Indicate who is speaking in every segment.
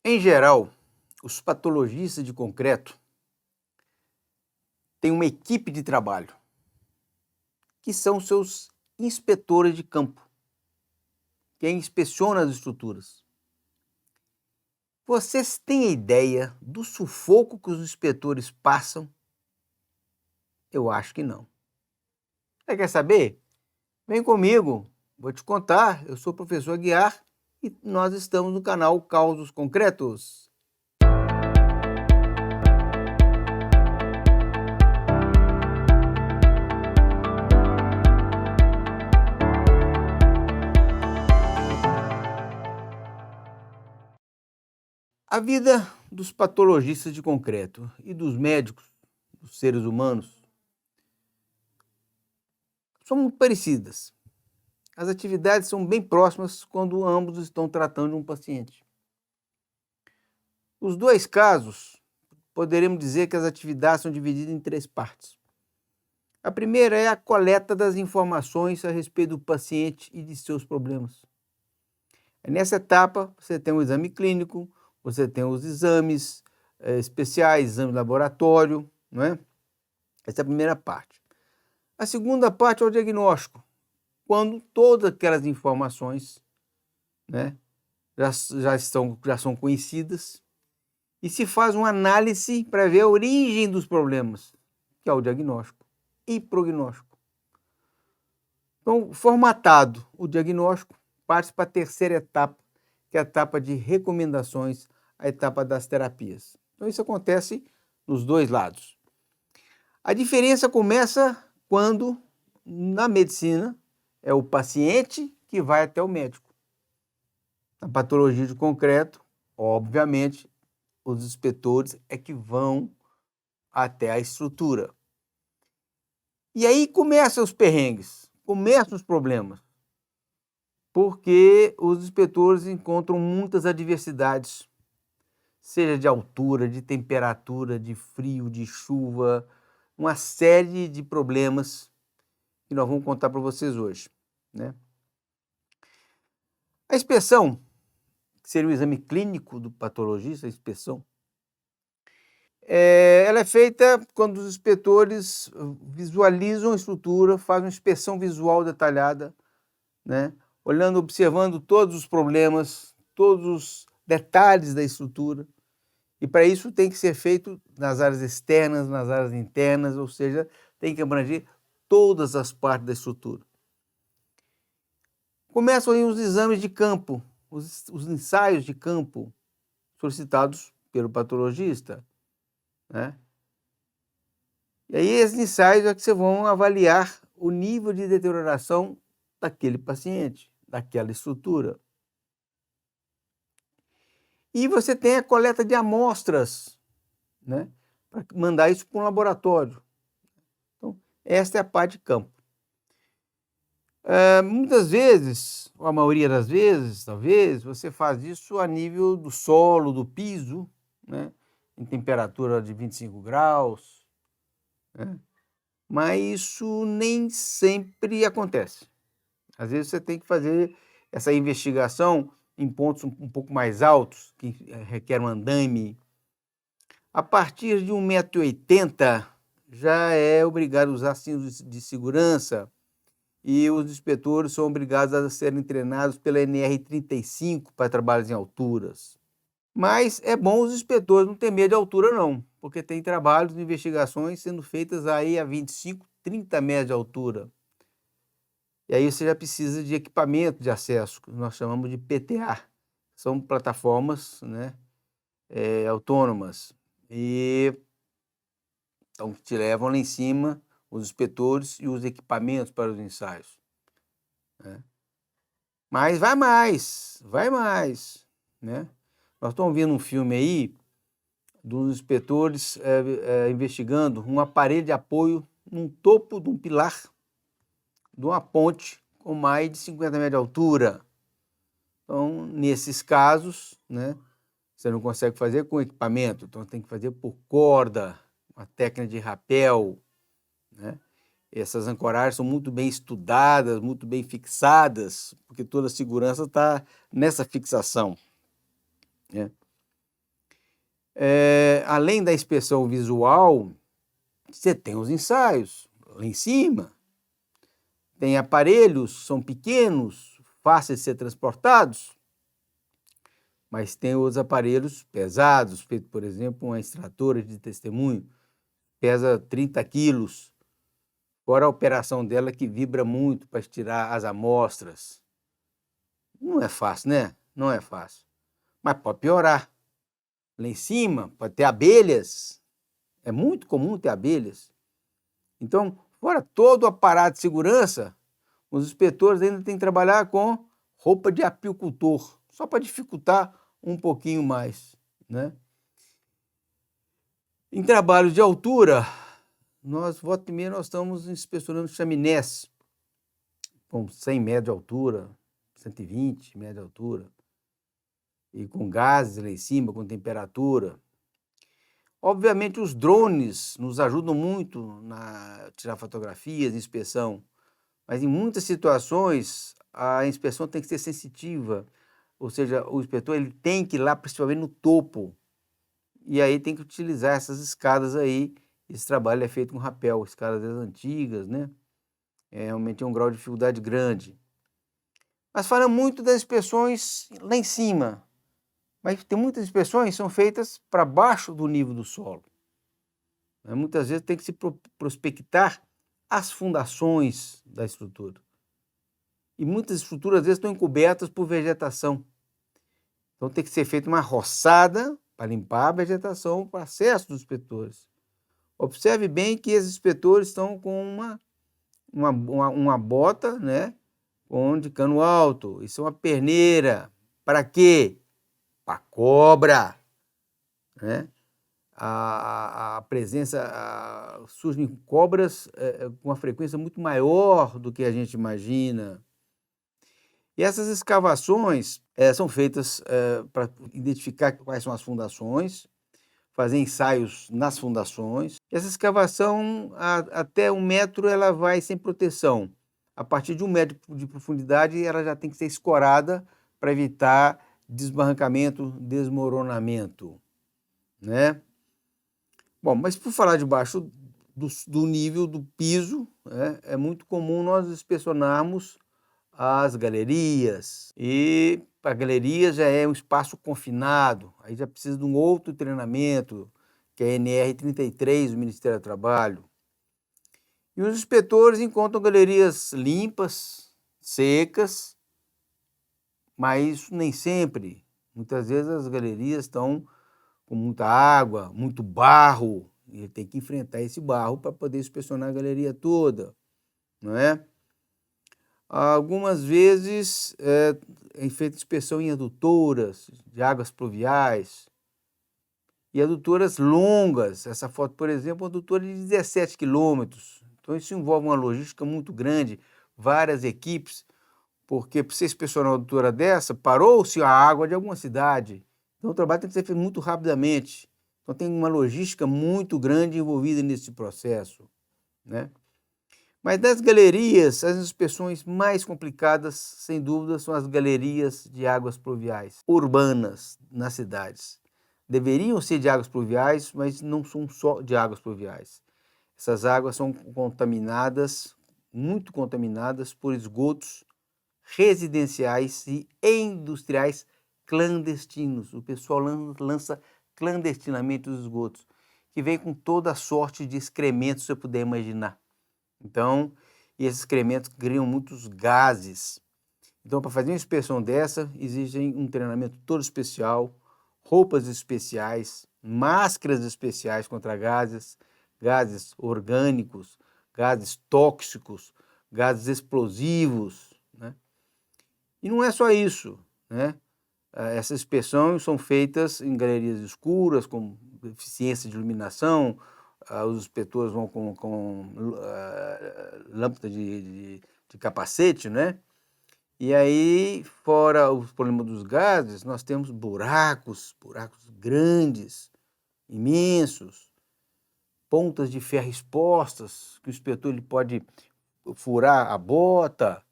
Speaker 1: Em geral, os patologistas de concreto têm uma equipe de trabalho, que são seus inspetores de campo, quem inspeciona as estruturas. Vocês têm ideia do sufoco que os inspetores passam? Eu acho que não. Você quer saber? Vem comigo, vou te contar. Eu sou o professor Aguiar e nós estamos no canal Causos Concretos. A vida dos patologistas de concreto e dos médicos, dos seres humanos, são muito parecidas. As atividades são bem próximas quando ambos estão tratando de um paciente. Nos dois casos, poderemos dizer que as atividades são divididas em três partes. A primeira é a coleta das informações a respeito do paciente e de seus problemas. Nessa etapa, você tem o exame clínico, você tem os exames especiais, exame de laboratório, não é? Essa é a primeira parte. A segunda parte é o diagnóstico, quando todas aquelas informações, né, já são conhecidas e se faz uma análise para ver a origem dos problemas, que é o diagnóstico e prognóstico. Então, formatado o diagnóstico, parte para a terceira etapa, que é a etapa de recomendações, a etapa das terapias. Então, isso acontece nos dois lados. A diferença começa quando, na medicina, é o paciente que vai até o médico. Na patologia de concreto, obviamente, os inspetores é que vão até a estrutura. E aí começam os perrengues, começam os problemas, porque os inspetores encontram muitas adversidades, seja de altura, de temperatura, de frio, de chuva, uma série de problemas que nós vamos contar para vocês hoje, né? A inspeção, que seria o exame clínico do patologista, a inspeção, ela é feita quando os inspetores visualizam a estrutura, fazem uma inspeção visual detalhada, né? Olhando, observando todos os problemas, todos os detalhes da estrutura. E para isso tem que ser feito nas áreas externas, nas áreas internas, ou seja, tem que abranger todas as partes da estrutura. Começam aí os exames de campo, os ensaios de campo solicitados pelo patologista, né? E aí esses ensaios é que você vão avaliar o nível de deterioração daquele paciente, daquela estrutura. E você tem a coleta de amostras, né, para mandar isso para um laboratório. Então, esta é a parte de campo. Muitas vezes, ou a maioria das vezes, talvez, você faz isso a nível do solo, do piso, né, em temperatura de 25 graus, né? Mas isso nem sempre acontece. Às vezes você tem que fazer essa investigação em pontos um pouco mais altos, que requer um andaime. A partir de 1,80 m já é obrigado a usar cintos de segurança e os inspetores são obrigados a serem treinados pela NR35 para trabalhos em alturas. Mas é bom os inspetores não terem medo de altura não, porque tem trabalhos de investigações sendo feitas aí a 25, 30 metros de altura. E aí você já precisa de equipamento de acesso, que nós chamamos de PTA. São plataformas, né, autônomas. E então te levam lá em cima os inspetores e os equipamentos para os ensaios, né? Mas vai mais, né? Nós estamos vendo um filme aí dos inspetores investigando um aparelho de apoio no topo de um pilar de uma ponte com mais de 50 metros de altura. Então, nesses casos, né, você não consegue fazer com equipamento, então tem que fazer por corda, uma técnica de rapel, né? Essas ancoragens são muito bem estudadas, muito bem fixadas, porque toda a segurança está nessa fixação, né? Além da inspeção visual, você tem os ensaios lá em cima. Tem aparelhos, são pequenos, fáceis de ser transportados, mas tem os aparelhos pesados, feito, por exemplo, uma extratora de testemunho, pesa 30 quilos, fora a operação dela que vibra muito para tirar as amostras. Não é fácil, né? Não é fácil. Mas pode piorar. Lá em cima pode ter abelhas, é muito comum ter abelhas. Então, fora todo o aparato de segurança, os inspetores ainda têm que trabalhar com roupa de apicultor, só para dificultar um pouquinho mais, né? Em trabalhos de altura, volta e meia, nós estamos inspecionando chaminés com 100 metros de altura, 120 metros de altura, e com gases lá em cima, com temperatura. Obviamente, os drones nos ajudam muito a tirar fotografias, inspeção, mas em muitas situações a inspeção tem que ser sensitiva, ou seja, o inspetor ele tem que ir lá principalmente no topo, e aí tem que utilizar essas escadas aí. Esse trabalho é feito com rapel, escadas antigas, né? Realmente é um grau de dificuldade grande. Mas fala muito das inspeções lá em cima, mas tem muitas inspeções que são feitas para baixo do nível do solo. Muitas vezes tem que se prospectar as fundações da estrutura. E muitas estruturas, às vezes, estão encobertas por vegetação. Então tem que ser feita uma roçada para limpar a vegetação para acesso dos inspetores. Observe bem que esses inspetores estão com uma bota, né, de cano alto. Isso é uma perneira. Para quê? Para cobra, né? A presença surgem cobras com uma frequência muito maior do que a gente imagina. E essas escavações são feitas para identificar quais são as fundações, fazer ensaios nas fundações. Essa escavação, até 1 metro, ela vai sem proteção. A partir de 1 metro de profundidade, ela já tem que ser escorada para evitar desbarrancamento, desmoronamento, né? Bom, mas por falar debaixo do nível do piso, né, é muito comum nós inspecionarmos as galerias. E a galeria já é um espaço confinado, aí já precisa de um outro treinamento, que é a NR33 do Ministério do Trabalho. E os inspetores encontram galerias limpas, secas, mas isso nem sempre. Muitas vezes as galerias estão com muita água, muito barro, e ele tem que enfrentar esse barro para poder inspecionar a galeria toda, não é? Algumas vezes é feita inspeção em adutoras de águas pluviais e adutoras longas. Essa foto, por exemplo, é uma adutora de 17 quilômetros. Então isso envolve uma logística muito grande, várias equipes, porque para você inspecionar uma adutora dessa, parou-se a água de alguma cidade. Então o trabalho tem que ser feito muito rapidamente. Então tem uma logística muito grande envolvida nesse processo, né? Mas das galerias, as inspeções mais complicadas, sem dúvida, são as galerias de águas pluviais urbanas nas cidades. Deveriam ser de águas pluviais, mas não são só de águas pluviais. Essas águas são contaminadas, muito contaminadas por esgotos residenciais e industriais clandestinos. O pessoal lança clandestinamente os esgotos, que vem com toda a sorte de excrementos, se você puder imaginar. Então, esses excrementos criam muitos gases. Então, para fazer uma inspeção dessa, exige um treinamento todo especial, roupas especiais, máscaras especiais contra gases orgânicos, gases tóxicos, gases explosivos, né? E não é só isso, né? Essas inspeções são feitas em galerias escuras, com deficiência de iluminação. Os inspetores vão com lâmpada de capacete, né? E aí, fora o problema dos gases, nós temos buracos grandes, imensos, pontas de ferro expostas, que o inspetor ele pode furar a bota,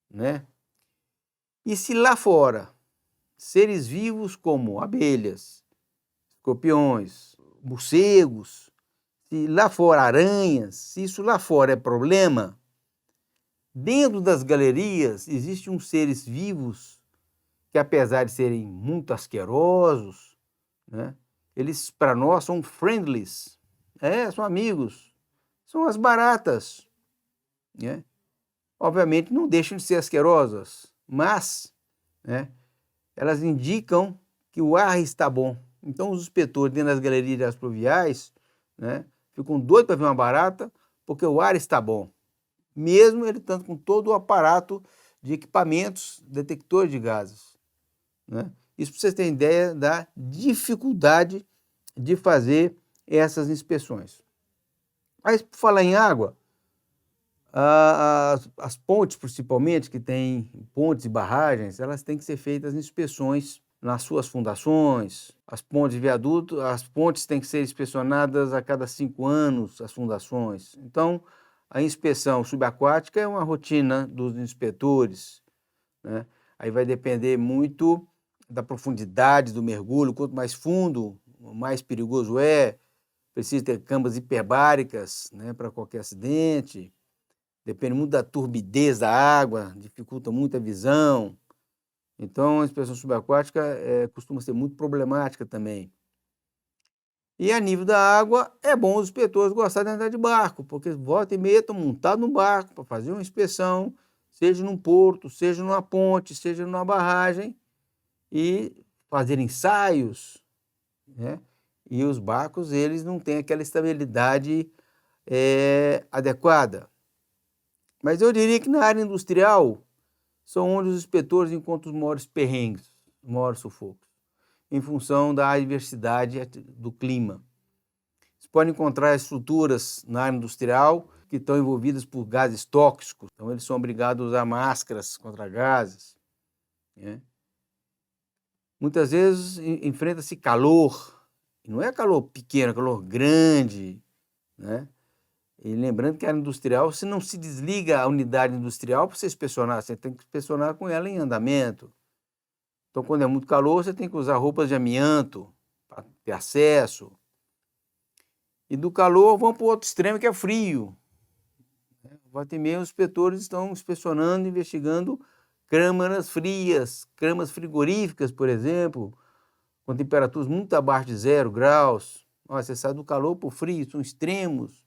Speaker 1: né? E se lá fora, seres vivos como abelhas, escorpiões, morcegos, se lá fora aranhas, se isso lá fora é problema, dentro das galerias existem uns seres vivos que, apesar de serem muito asquerosos, né, eles para nós são friendlies, são amigos, são as baratas, né? Obviamente não deixam de ser asquerosas, mas, né, elas indicam que o ar está bom. Então os inspetores dentro das galerias pluviais, né, ficam doidos para ver uma barata, porque o ar está bom. Mesmo ele estando com todo o aparato de equipamentos detectores de gases, né? Isso para vocês terem ideia da dificuldade de fazer essas inspeções. Mas, por falar em água, as pontes, principalmente, que têm pontes e barragens, elas têm que ser feitas inspeções nas suas fundações. As pontes de viaduto, as pontes têm que ser inspecionadas a cada 5 anos, as fundações. Então, a inspeção subaquática é uma rotina dos inspetores, né? Aí vai depender muito da profundidade do mergulho. Quanto mais fundo, mais perigoso é. Precisa ter câmaras hiperbáricas, né, para qualquer acidente. Depende muito da turbidez da água, dificulta muito a visão. Então, a inspeção subaquática costuma ser muito problemática também. E a nível da água, é bom os inspetores gostarem de andar de barco, porque volta e meia estão montados no barco para fazer uma inspeção, seja num porto, seja numa ponte, seja numa barragem, e fazer ensaios, né? E os barcos, eles não têm aquela estabilidade adequada. Mas eu diria que na área industrial são onde os inspetores encontram os maiores perrengues, os maiores sufocos, em função da adversidade do clima. Você pode encontrar estruturas na área industrial que estão envolvidas por gases tóxicos, então eles são obrigados a usar máscaras contra gases, né? Muitas vezes enfrenta-se calor, e não é calor pequeno, é calor grande, né? E lembrando que a área industrial, você não se desliga a unidade industrial para você inspecionar, você tem que inspecionar com ela em andamento. Então, quando é muito calor, você tem que usar roupas de amianto para ter acesso. E do calor, vão para o outro extremo, que é frio. Volta e meia, os inspetores estão inspecionando, investigando câmaras frias, câmaras frigoríficas, por exemplo, com temperaturas muito abaixo de 0 graus. Você sai do calor para o frio, são extremos.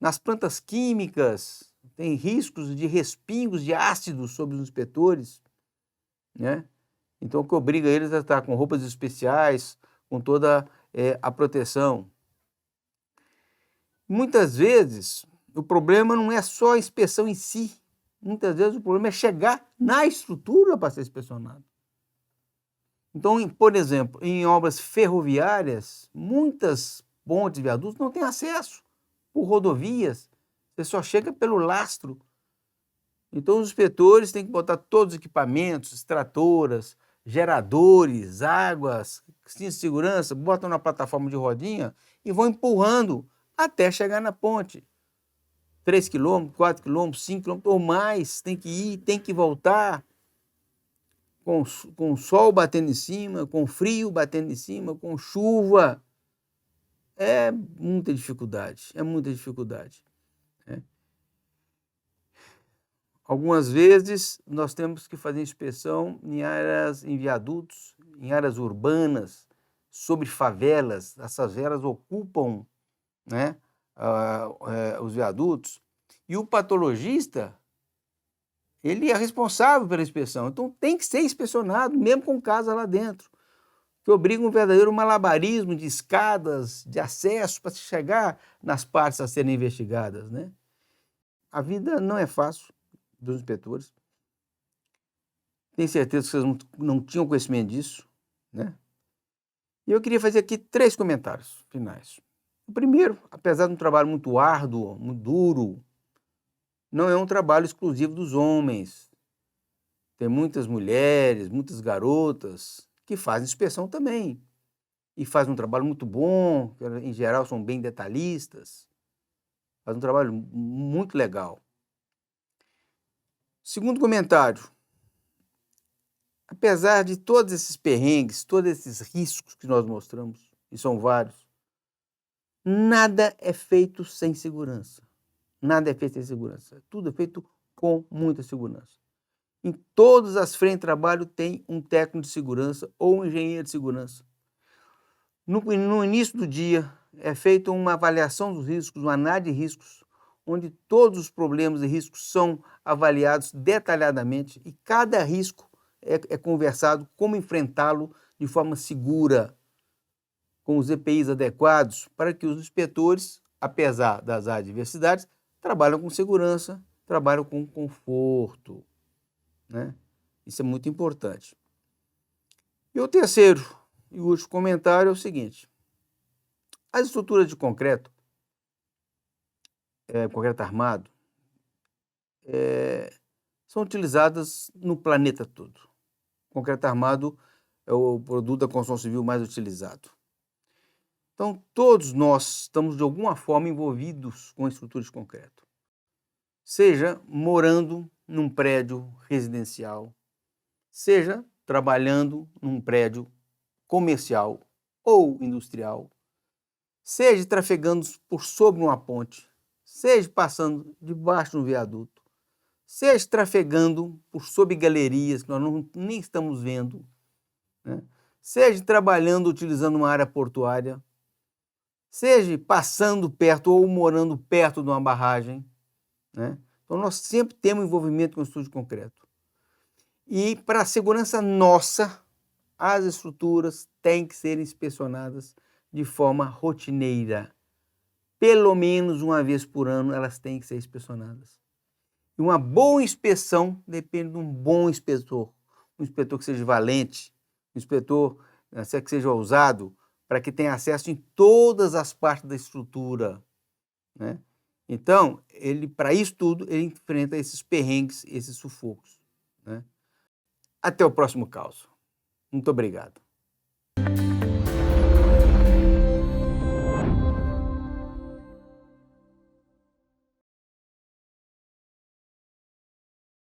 Speaker 1: Nas plantas químicas, tem riscos de respingos de ácidos sobre os inspetores, né? Então, o que obriga eles a estar com roupas especiais, com toda a proteção. Muitas vezes, o problema não é só a inspeção em si. Muitas vezes, o problema é chegar na estrutura para ser inspecionado. Então, por exemplo, em obras ferroviárias, muitas pontes e viadutos não têm acesso por rodovias, você só chega pelo lastro. Então os inspetores têm que botar todos os equipamentos, extratoras, geradores, águas, cinto de segurança, botam na plataforma de rodinha e vão empurrando até chegar na ponte. 3 km, 4 km, 5 km ou mais, tem que ir, tem que voltar, com o sol batendo em cima, com frio batendo em cima, com chuva. É muita dificuldade, né? Algumas vezes nós temos que fazer inspeção em áreas, em viadutos, em áreas urbanas, sobre favelas. As favelas ocupam, né, os viadutos, e o patologista, ele é responsável pela inspeção, então tem que ser inspecionado, mesmo com casa lá dentro, que obriga um verdadeiro malabarismo de escadas, de acesso para se chegar nas partes a serem investigadas, né? A vida não é fácil dos inspetores. Tenho certeza que vocês não tinham conhecimento disso, né? E eu queria fazer aqui 3 comentários finais. O primeiro, apesar de um trabalho muito árduo, muito duro, não é um trabalho exclusivo dos homens. Tem muitas mulheres, muitas garotas que fazem inspeção também. E fazem um trabalho muito bom, em geral são bem detalhistas. Fazem um trabalho muito legal. Segundo comentário, apesar de todos esses perrengues, todos esses riscos que nós mostramos, e são vários, nada é feito sem segurança. Nada é feito sem segurança. Tudo é feito com muita segurança. Em todas as frentes de trabalho tem um técnico de segurança ou um engenheiro de segurança. No início do dia é feita uma avaliação dos riscos, uma análise de riscos, onde todos os problemas e riscos são avaliados detalhadamente e cada risco é conversado como enfrentá-lo de forma segura, com os EPIs adequados, para que os inspetores, apesar das adversidades, trabalham com segurança, trabalham com conforto, né? Isso é muito importante. E o terceiro e último comentário é o seguinte: as estruturas de concreto, concreto armado, são utilizadas no planeta todo. O concreto armado é o produto da construção civil mais utilizado. Então, todos nós estamos de alguma forma envolvidos com a estrutura de concreto. Seja morando num prédio residencial, seja trabalhando num prédio comercial ou industrial, seja trafegando por sobre uma ponte, seja passando debaixo de um viaduto, seja trafegando por sob galerias que nós nem estamos vendo, né? Seja trabalhando utilizando uma área portuária, seja passando perto ou morando perto de uma barragem, né? Então nós sempre temos envolvimento com o estudo de concreto. E para a segurança nossa, as estruturas têm que ser inspecionadas de forma rotineira. Pelo menos uma vez por ano elas têm que ser inspecionadas. E uma boa inspeção depende de um bom inspetor. Um inspetor que seja valente, um inspetor que seja ousado, para que tenha acesso em todas as partes da estrutura, né? Então, para isso tudo, ele enfrenta esses perrengues, esses sufocos, né? Até o próximo caso. Muito obrigado.